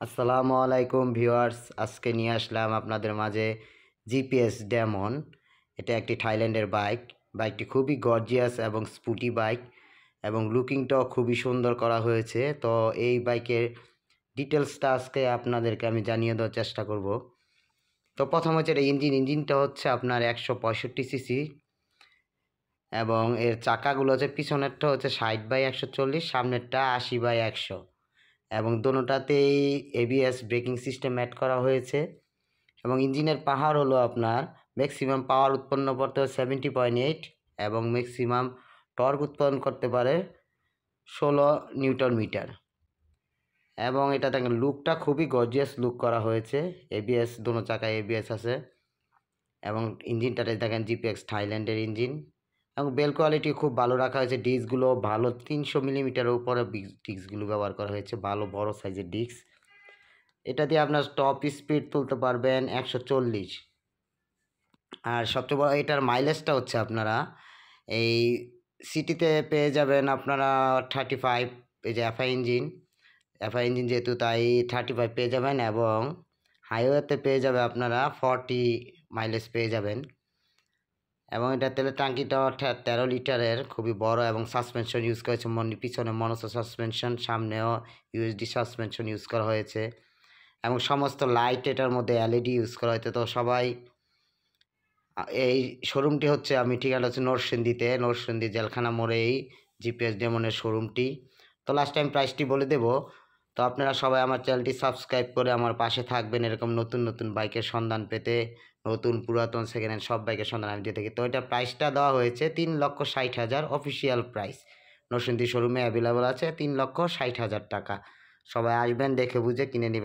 আসসালামু আলাইকুম ভিউয়ার্স, আজকে নিয়ে আসলাম আপনাদের মাঝে জিপিএস ডেমন। এটা একটি থাইল্যান্ডের বাইক। বাইকটি খুবই গর্জিয়াস এবং স্পুটি বাইক এবং লুকিংটাও খুবই সুন্দর করা হয়েছে। তো এই বাইকের ডিটেলসটা আজকে আপনাদেরকে আমি জানিয়ে দেওয়ার চেষ্টা করব। তো প্রথম হচ্ছে এটা ইঞ্জিনটা হচ্ছে আপনার 165 সিসি এবং এর চাকাগুলো হচ্ছে পিছনেরটা হচ্ছে 60/140, সামনেরটা 80/100 এবং দোনোটাতেই এবিএস ব্রেকিং সিস্টেম অ্যাড করা হয়েছে। এবং ইঞ্জিনের পাওয়ার হলো আপনার ম্যাক্সিমাম পাওয়ার উৎপন্ন করতে হয় 70.8 এবং ম্যাক্সিমাম টর্ক উৎপন্ন করতে পারে 16 নিউটন মিটার। এবং এটা দেখেন লুকটা খুবই গর্জিয়াস লুক করা হয়েছে। এবিএস দোনো চাকায় এবিএস আছে এবং ইঞ্জিনটাতে দেখেন জিপিএক্স থাইল্যান্ডের ইঞ্জিন এবং বেল কোয়ালিটি খুব ভালো রাখা হয়েছে। ডিস্কগুলো ভালো 300 মিলিমিটারের উপরে ডিস্কগুলো ব্যবহার করা হয়েছে, ভালো বড় সাইজের ডিস্ক। এটা দিয়ে আপনার টপ স্পিড তুলতে পারবেন 140। আর সবচেয়ে বড় এটার মাইলেজটা হচ্ছে আপনারা এই সিটিতে পেয়ে যাবেন আপনারা 35। এই যে এফআই ইঞ্জিন যেহেতু তাই 35 পেয়ে যাবেন এবং হাইওয়েতে পেয়ে যাবে আপনারা 40 মাইলেজ পেয়ে যাবেন। এবং এটা তেলের টাঙ্কিটাও 13 লিটারের, খুবই বড় এবং সাসপেনশন ইউজ করেছে পিছনে মনোসো সাসপেনশন, সামনেও ইউএসডি সাসপেনশন ইউজ করা হয়েছে এবং সমস্ত লাইট এটার মধ্যে এলইডি ইউজ করা হয়েছে। তো সবাই এই শোরুমটি হচ্ছে, আমি ঠিকানা হচ্ছে নরসিংদী জেলখানা মোড়েই জিপিএস ডেমনের শোরুমটি। তো লাস্ট টাইম প্রাইসটি বলে দেব। তো আপনারা সবাই আমার চ্যানেলটি সাবস্ক্রাইব করে আমার পাশে থাকবেন এরকম নতুন নতুন বাইকের সন্ধান পেতে। নতুন পুরাতন সেকেন্ড হ্যান্ড সব বাইকের সন্ধান আমি দিয়ে থাকি। তো এটা প্রাইসটা দেওয়া হয়েছে 3,60,000 অফিসিয়াল প্রাইস। নরসিংদী শোরুমে অ্যাভেলেবল আছে 3,60,000 টাকা। সবাই আসবেন, দেখে বুঝে কিনে নেবেন।